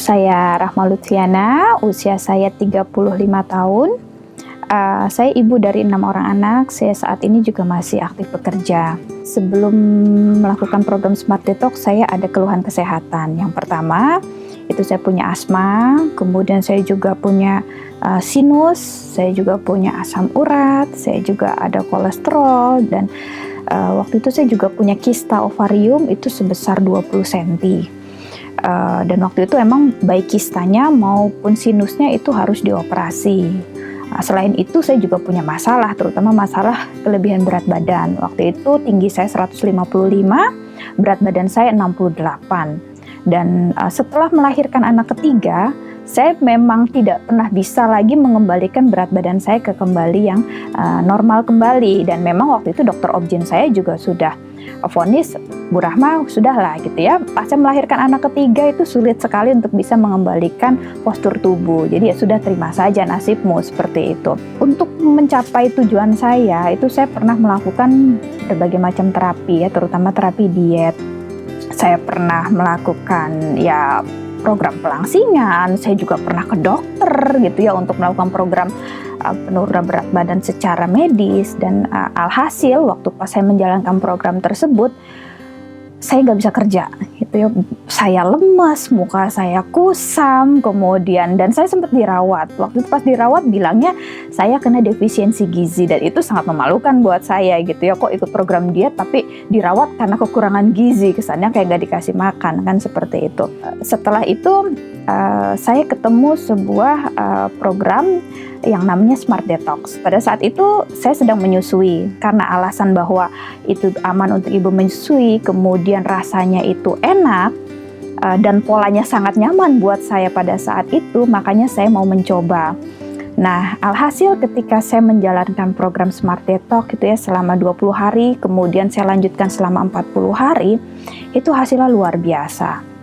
Saya Rahma Lutfiana, usia saya 35 tahun. Saya ibu dari 6 orang anak. Saya saat ini juga masih aktif bekerja. Sebelum melakukan program Smart Detox, saya ada keluhan kesehatan. Yang pertama, itu saya punya asma, kemudian saya juga punya sinus, saya juga punya asam urat, saya juga ada kolesterol, dan waktu itu saya juga punya kista ovarium itu sebesar 20 cm. Dan waktu itu emang baik kistanya maupun sinusnya itu harus dioperasi. Selain itu saya juga punya masalah, terutama masalah kelebihan berat badan. Waktu itu tinggi saya 155, berat badan saya 68. Dan setelah melahirkan anak ketiga, saya memang tidak pernah bisa lagi mengembalikan berat badan saya ke kembali yang normal kembali. Dan memang waktu itu dokter obgyn saya juga sudah vonis, Bu Rahma, sudahlah gitu ya. Pas saya melahirkan anak ketiga itu sulit sekali untuk bisa mengembalikan postur tubuh. Jadi ya sudah, terima saja nasibmu, seperti itu. Untuk mencapai tujuan saya, itu saya pernah melakukan berbagai macam terapi ya, terutama terapi diet. Saya pernah melakukan ya program pelangsingan, saya juga pernah ke dokter gitu ya untuk melakukan program penurunan berat badan secara medis. Dan alhasil waktu pas saya menjalankan program tersebut, saya nggak bisa kerja gitu ya. Saya lemas, muka saya kusam, kemudian dan saya sempat dirawat. Waktu itu pas dirawat bilangnya saya kena defisiensi gizi, dan itu sangat memalukan buat saya gitu ya. Kok ikut program diet tapi dirawat karena kekurangan gizi, kesannya kayak nggak dikasih makan kan, seperti itu. Setelah itu saya ketemu sebuah program yang namanya Smart Detox. Pada saat itu saya sedang menyusui, karena alasan bahwa itu aman untuk ibu menyusui, kemudian rasanya itu enak, dan polanya sangat nyaman buat saya pada saat itu, makanya saya mau mencoba. Nah, alhasil ketika saya menjalankan program Smart Detox itu ya selama 20 hari, kemudian saya lanjutkan selama 40 hari, itu hasilnya luar biasa.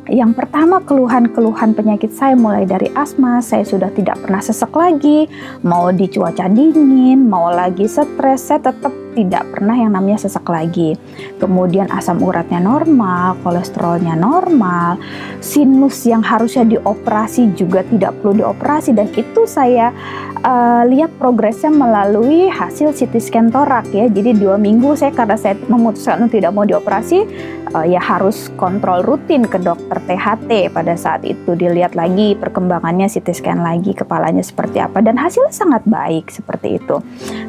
Yang pertama, keluhan-keluhan penyakit saya mulai dari asma, saya sudah tidak pernah sesek lagi, mau di cuaca dingin, mau lagi stres, saya tetap tidak pernah yang namanya sesek lagi. Kemudian asam uratnya normal, kolesterolnya normal, sinus yang harusnya dioperasi juga tidak perlu dioperasi, dan itu saya lihat progresnya melalui hasil CT scan torak ya. Jadi 2 minggu saya, karena saya memutuskan untuk tidak mau dioperasi, ya harus kontrol rutin ke dokter THT. Pada saat itu dilihat lagi perkembangannya, CT scan lagi kepalanya seperti apa, dan hasilnya sangat baik seperti itu.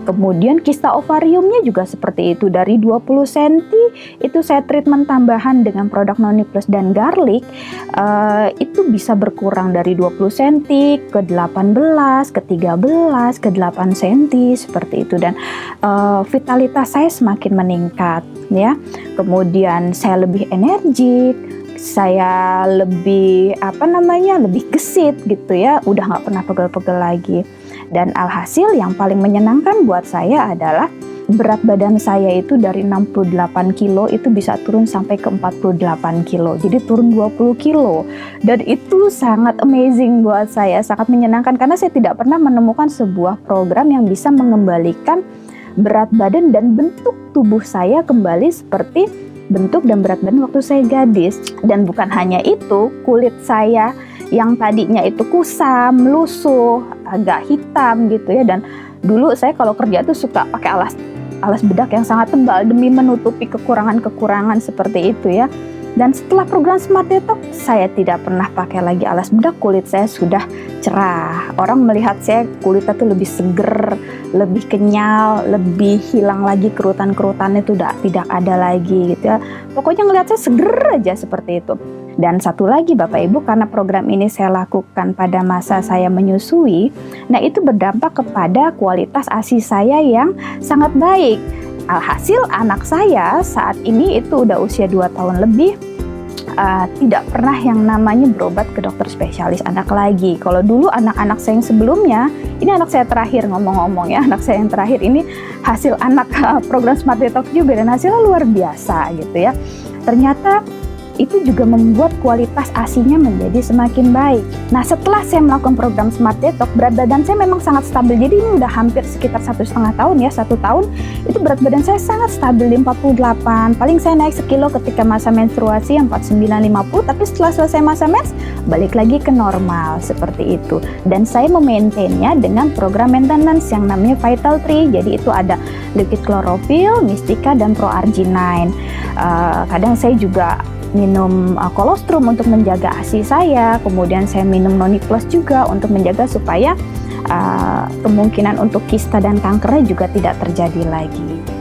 Kemudian kista ovariumnya juga seperti itu, dari 20 cm itu saya treatment tambahan dengan produk Noni Plus dan garlic, itu bisa berkurang dari 20 cm ke 18, ke 13, ke 8 cm seperti itu. Dan vitalitas saya semakin meningkat ya. Kemudian saya lebih energik, saya lebih lebih gesit gitu ya, udah nggak pernah pegel-pegel lagi. Dan alhasil yang paling menyenangkan buat saya adalah berat badan saya itu dari 68 kilo itu bisa turun sampai ke 48 kilo. Jadi turun 20 kilo. Dan itu sangat amazing buat saya, sangat menyenangkan, karena saya tidak pernah menemukan sebuah program yang bisa mengembalikan berat badan dan bentuk tubuh saya kembali seperti bentuk dan berat badan waktu saya gadis. Dan bukan hanya itu, kulit saya yang tadinya itu kusam, lusuh, agak hitam gitu ya. Dan dulu saya kalau kerja tuh suka pakai alas bedak yang sangat tebal demi menutupi kekurangan-kekurangan seperti itu ya. Dan setelah program Smart Detox, saya tidak pernah pakai lagi alas bedak, kulit saya sudah cerah. Orang melihat saya kulitnya tuh lebih seger, lebih kenyal, lebih hilang lagi kerutan-kerutannya tuh tidak ada lagi gitu ya. Pokoknya ngelihat saya seger aja seperti itu. Dan satu lagi Bapak Ibu, karena program ini saya lakukan pada masa saya menyusui, nah itu berdampak kepada kualitas ASI saya yang sangat baik. Alhasil anak saya saat ini itu udah usia 2 tahun lebih, tidak pernah yang namanya berobat ke dokter spesialis anak lagi. Kalau dulu anak-anak saya yang sebelumnya, ini anak saya terakhir ngomong-ngomong ya, anak saya yang terakhir ini hasil anak program Smart Detox juga, dan hasilnya luar biasa gitu ya. Ternyata itu juga membuat kualitas ASI-nya menjadi semakin baik. Nah, setelah saya melakukan program Smart Detox, berat badan saya memang sangat stabil. Jadi ini udah hampir sekitar 1,5 tahun ya, 1 tahun itu berat badan saya sangat stabil di 48. Paling saya naik sekilo ketika masa menstruasi yang 49-50, tapi setelah selesai masa mens balik lagi ke normal seperti itu. Dan saya memaintainnya dengan program maintenance yang namanya Vital Tree. Jadi itu ada liquid chlorophyll, Mystica, dan Pro-arginine. Kadang saya juga minum kolostrum untuk menjaga ASI saya, kemudian saya minum Noni Plus juga untuk menjaga supaya kemungkinan untuk kista dan kankernya juga tidak terjadi lagi.